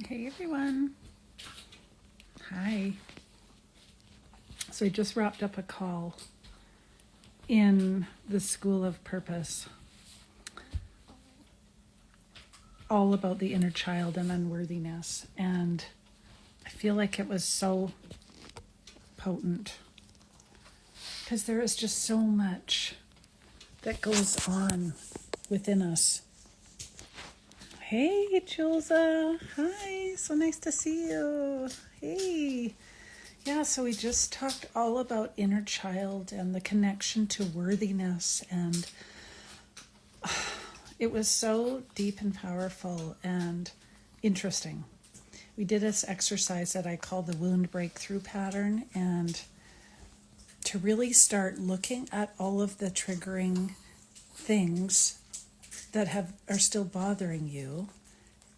Hey everyone. Hi. So I just wrapped up a call in the School of Purpose, all about the inner child and unworthiness. And I feel like it was so potent because there is just so much that goes on within us. Hey, Julza. Hi. So nice to see you. Hey. Yeah, so we just talked all about inner child and the connection to worthiness, and it was so deep and powerful and interesting. We did this exercise that I call the wound breakthrough pattern, and to really start looking at all of the triggering things that are still bothering you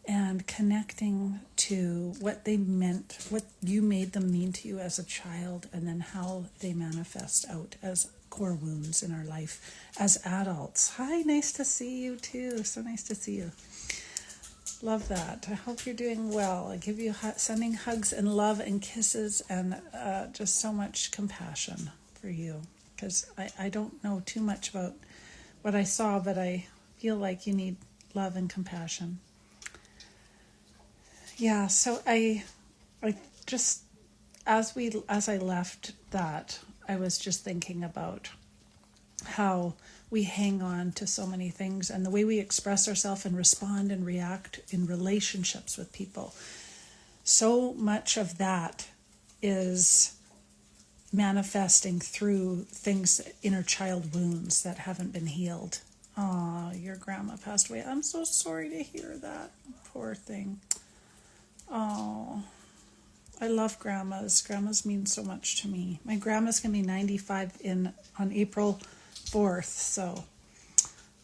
and connecting to what they meant, what you made them mean to you as a child, and then how they manifest out as core wounds in our life as adults. Hi, nice to see you too. So nice to see you. Love that. I hope you're doing well. I give you sending hugs and love and kisses and just so much compassion for you, because I don't know too much about what I saw, but I feel like you need love and compassion. Yeah, so I just as I left that, I was just thinking about how we hang on to so many things and the way we express ourselves and respond and react in relationships with people. So much of that is manifesting through things, inner child wounds that haven't been healed. Oh, your grandma passed away. I'm so sorry to hear that. Poor thing. Oh, I love grandmas. Grandmas mean so much to me. My grandma's going to be 95 on April 4th,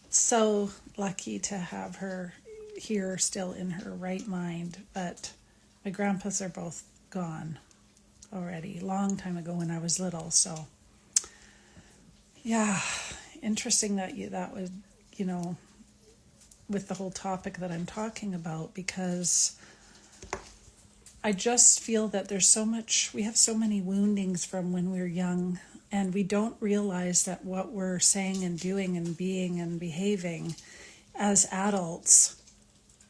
so lucky to have her here still in her right mind. But my grandpas are both gone already, long time ago when I was little. So yeah, interesting that would, with the whole topic that I'm talking about, because I just feel that we have so many woundings from when we're young, and we don't realize that what we're saying and doing and being and behaving as adults,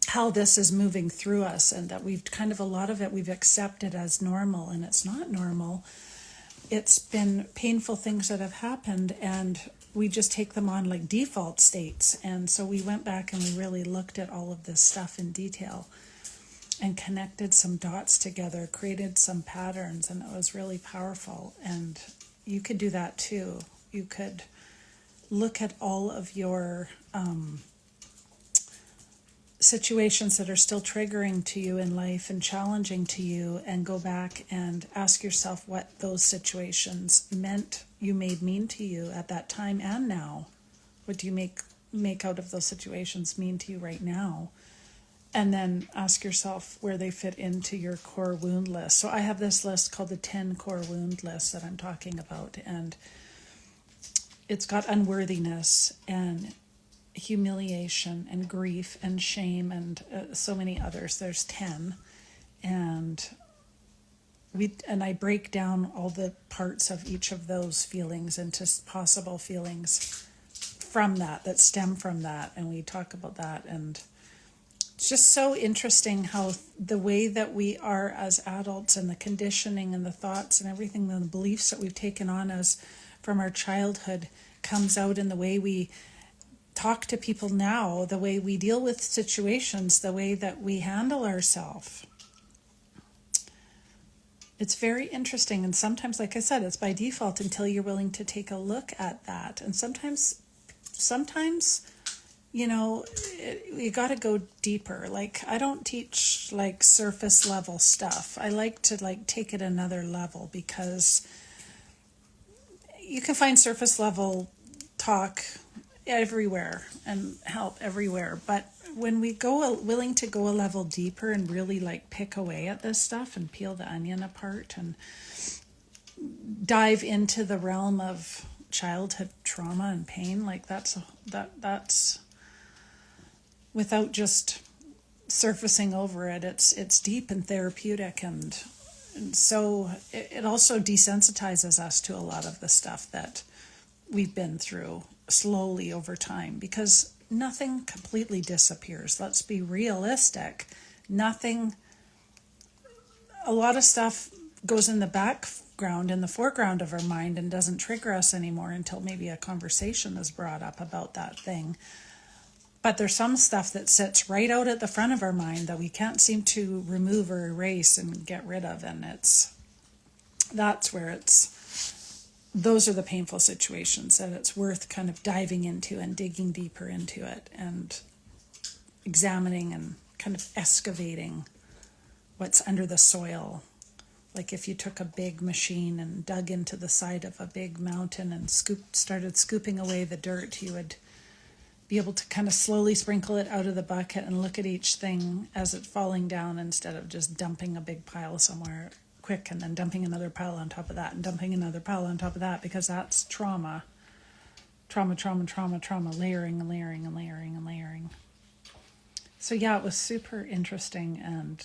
how this is moving through us, and that a lot of it we've accepted as normal, and it's not normal. It's been painful things that have happened, and we just take them on like default states. And so we went back and we really looked at all of this stuff in detail and connected some dots together, created some patterns, and it was really powerful. And you could do that too. You could look at all of your situations that are still triggering to you in life and challenging to you, and go back and ask yourself what those situations mean to you at that time and now. What do you make out of those situations mean to you right now? And then ask yourself where they fit into your core wound list. So I have this list called the 10 core wound list that I'm talking about. And it's got unworthiness and humiliation and grief and shame and so many others. There's 10. And I break down all the parts of each of those feelings into possible feelings from that stem from that. And we talk about that. And it's just so interesting how the way that we are as adults, and the conditioning and the thoughts and everything, and the beliefs that we've taken on as from our childhood, comes out in the way we talk to people now, the way we deal with situations, the way that we handle ourselves. It's very interesting. And sometimes, like I said, it's by default until you're willing to take a look at that. And sometimes you got to go deeper. Like, I don't teach like surface level stuff. I like to take it another level, because you can find surface level talk everywhere and help everywhere. But when we willing to go a level deeper and really pick away at this stuff and peel the onion apart and dive into the realm of childhood trauma and pain, that's without just surfacing over it. It's deep and therapeutic, and so it also desensitizes us to a lot of the stuff that we've been through slowly over time, because nothing completely disappears. Let's be realistic. A lot of stuff goes in the background, in the foreground of our mind, and doesn't trigger us anymore until maybe a conversation is brought up about that thing. But there's some stuff that sits right out at the front of our mind that we can't seem to remove or erase and get rid of, and those are the painful situations that it's worth kind of diving into and digging deeper into it and examining and kind of excavating what's under the soil. Like if you took a big machine and dug into the side of a big mountain and started scooping away the dirt, you would be able to kind of slowly sprinkle it out of the bucket and look at each thing as it's falling down, instead of just dumping a big pile somewhere quick and then dumping another pile on top of that and dumping another pile on top of that, because that's trauma, layering and layering and layering and layering. So yeah, it was super interesting, and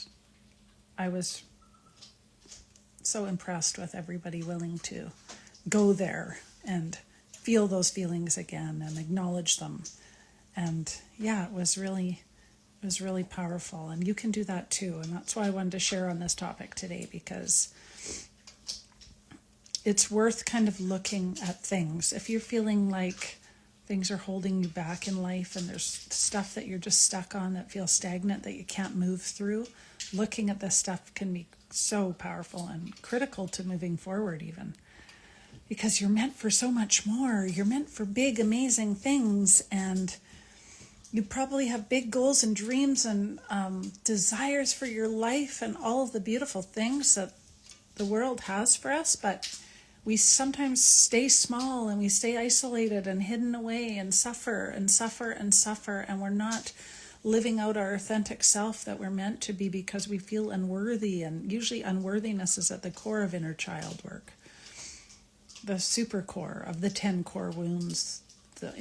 I was so impressed with everybody willing to go there and feel those feelings again and acknowledge them. And yeah, it was really powerful, and you can do that too. And that's why I wanted to share on this topic today, because it's worth kind of looking at things. If you're feeling like things are holding you back in life and there's stuff that you're just stuck on that feels stagnant, that you can't move through, looking at this stuff can be so powerful and critical to moving forward even. Because you're meant for so much more. You're meant for big, amazing things, and you probably have big goals and dreams and desires for your life and all of the beautiful things that the world has for us, but we sometimes stay small and we stay isolated and hidden away and suffer and suffer and suffer, and we're not living out our authentic self that we're meant to be because we feel unworthy. And usually unworthiness is at the core of inner child work. The super core of the 10 core wounds. The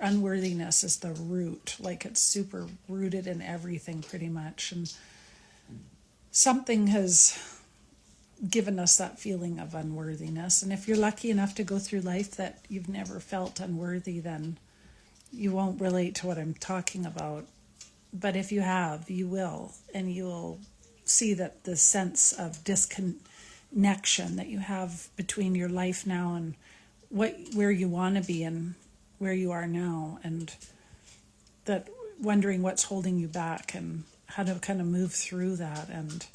unworthiness is the root, like it's super rooted in everything pretty much. And something has given us that feeling of unworthiness. And if you're lucky enough to go through life that you've never felt unworthy, then you won't relate to what I'm talking about. But if you have, you will. And you will see that the sense of disconnection that you have between your life now and where you want to be and where you are now, and that wondering what's holding you back and how to kind of move through that. And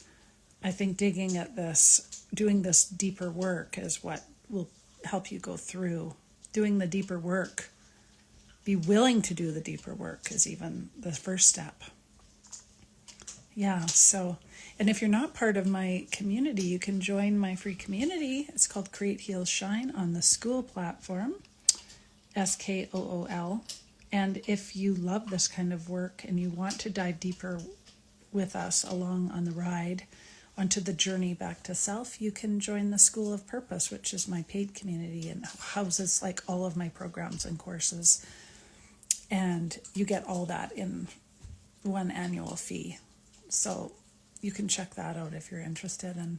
I think digging at this, doing this deeper work is what will help you go through. Doing the deeper work, be willing to do the deeper work is even the first step. Yeah, so, and if you're not part of my community, you can join my free community. It's called Create, Heal, Shine on the Skool platform. Skool. And if you love this kind of work and you want to dive deeper with us along on the ride onto the journey back to self, you can join the School of Purpose, which is my paid community and houses like all of my programs and courses. And you get all that in one annual fee. So you can check that out if you're interested. And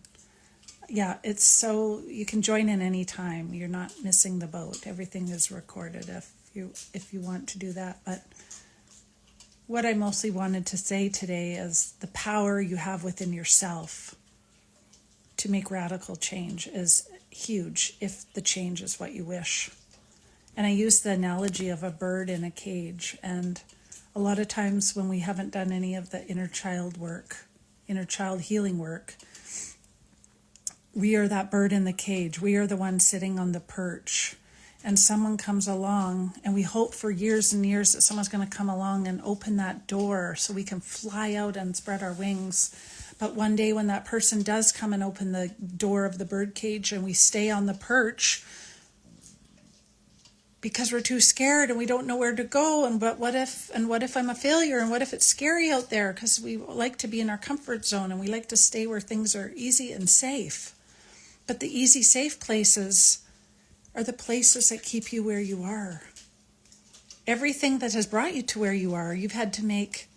yeah, it's so you can join in any time. You're not missing the boat. Everything is recorded if you want to do that. But what I mostly wanted to say today is the power you have within yourself to make radical change is huge if the change is what you wish. And I use the analogy of a bird in a cage. And a lot of times when we haven't done any of the inner child healing work, we are that bird in the cage. We are the one sitting on the perch. And someone comes along, and we hope for years and years that someone's going to come along and open that door so we can fly out and spread our wings. But one day when that person does come and open the door of the bird cage and we stay on the perch because we're too scared and we don't know where to go, and what if I'm a failure, and what if it's scary out there, because we like to be in our comfort zone and we like to stay where things are easy and safe. But the easy, safe places are the places that keep you where you are. Everything that has brought you to where you are, you've had to make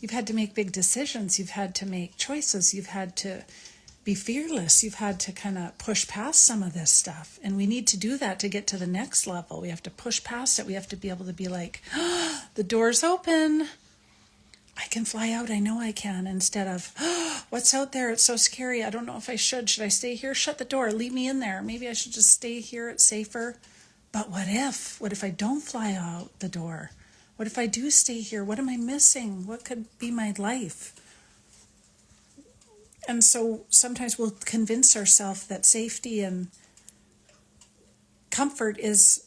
You've had to make big decisions. You've had to make choices. You've had to be fearless. You've had to kind of push past some of this stuff. And we need to do that to get to the next level. We have to push past it. We have to be able to be like, oh, the door's open. I can fly out. I know I can. Instead of, oh, what's out there? It's so scary. I don't know if I should. Should I stay here? Shut the door. Leave me in there. Maybe I should just stay here. It's safer. But what if? What if I don't fly out the door? What if I do stay here? What am I missing? What could be my life? And so sometimes we'll convince ourselves that safety and comfort is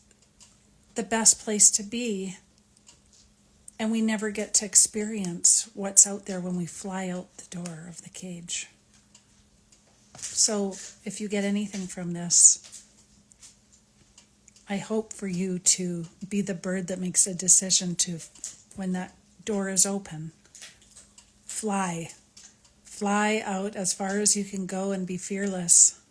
the best place to be. And we never get to experience what's out there when we fly out the door of the cage. So if you get anything from this, I hope for you to be the bird that makes a decision to, when that door is open, fly. Fly out as far as you can go and be fearless.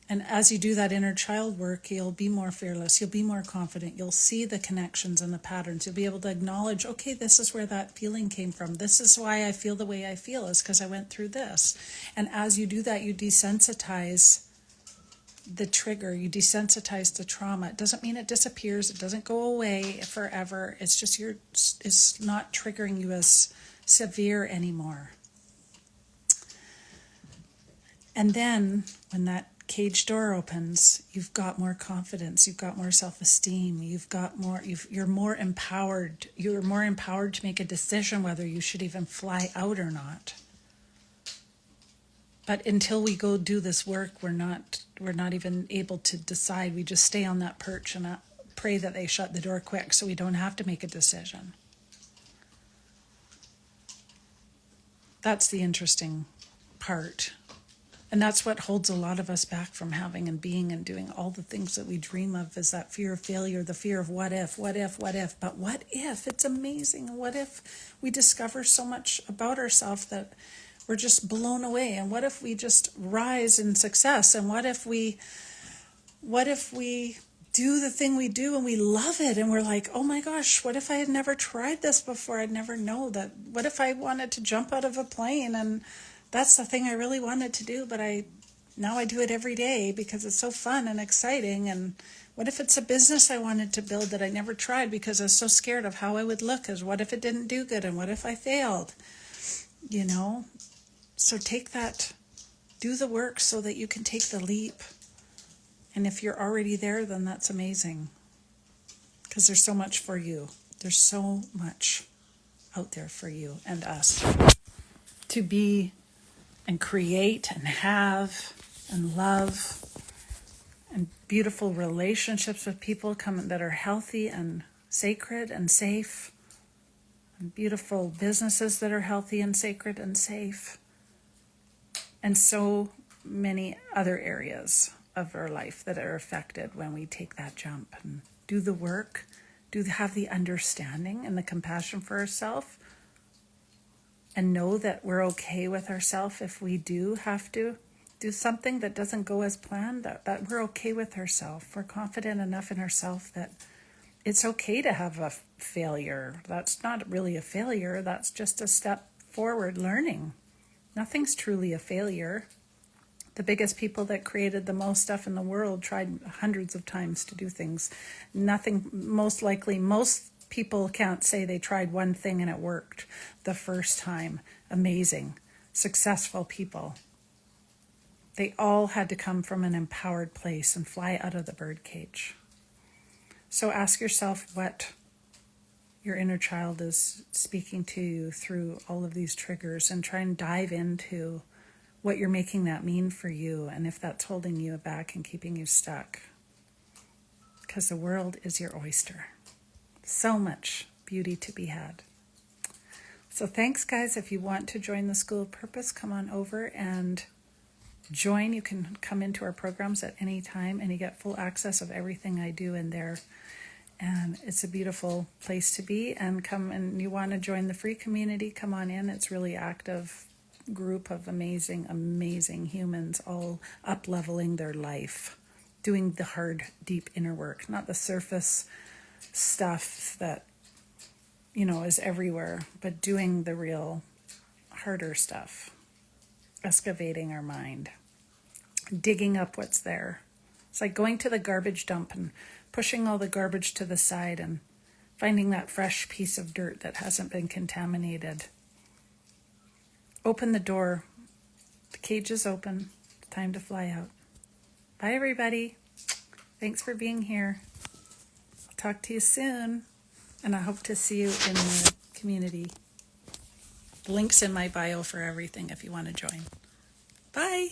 And as you do that inner child work, you'll be more fearless. You'll be more confident. You'll see the connections and the patterns. You'll be able to acknowledge, okay, this is where that feeling came from. This is why I feel the way I feel, is because I went through this. And as you do that, you desensitize the trigger. You desensitize the trauma. It doesn't mean it disappears. It doesn't go away forever. It's just it's not triggering you as severe anymore. And then when that cage door opens, you've got more confidence, you've got more self-esteem, you're more empowered. You're more empowered to make a decision whether you should even fly out or not. But until we go do this work, we're not even able to decide. We just stay on that perch and pray that they shut the door quick so we don't have to make a decision. That's the interesting part. And that's what holds a lot of us back from having and being and doing all the things that we dream of, is that fear of failure, the fear of what if. But what if? It's amazing. What if we discover so much about ourselves that we're just blown away? And what if we just rise in success? And what if we do the thing we do and we love it and we're like, oh my gosh, what if I had never tried this before? I'd never know that. What if I wanted to jump out of a plane and that's the thing I really wanted to do, but now I do it every day because it's so fun and exciting. And what if it's a business I wanted to build that I never tried because I was so scared of how I would look? As what if it didn't do good, and what if I failed? So take that, do the work so that you can take the leap. And if you're already there, then that's amazing, because there's so much for you. There's so much out there for you and us to be and create and have and love, and beautiful relationships with people that are healthy and sacred and safe, and beautiful businesses that are healthy and sacred and safe, and so many other areas of our life that are affected when we take that jump and do the work, have the understanding and the compassion for ourselves, and know that we're okay with ourselves if we do have to do something that doesn't go as planned, that we're okay with ourselves. We're confident enough in ourselves that it's okay to have a failure. That's not really a failure. That's just a step forward learning. Nothing's truly a failure. The biggest people that created the most stuff in the world tried hundreds of times to do things. Most people can't say they tried one thing and it worked the first time. Amazing, successful people. They all had to come from an empowered place and fly out of the birdcage. So ask yourself what your inner child is speaking to you through all of these triggers, and try and dive into what you're making that mean for you, and if that's holding you back and keeping you stuck. Because the world is your oyster. So much beauty to be had. So thanks, guys. If you want to join the School of Purpose, come on over and join. You can come into our programs at any time, and you get full access of everything I do in there. And it's a beautiful place to be. And you want to join the free community, come on in. It's really active group of amazing, amazing humans, all up-leveling their life, doing the hard, deep inner work, not the surface stuff that is everywhere, but doing the real harder stuff, excavating our mind, digging up what's there. It's like going to the garbage dump and pushing all the garbage to the side and finding that fresh piece of dirt that hasn't been contaminated. Open the door. The cage is open. It's time to fly out. Bye, everybody. Thanks for being here. I'll talk to you soon, and I hope to see you in the community. The link's in my bio for everything if you want to join. Bye.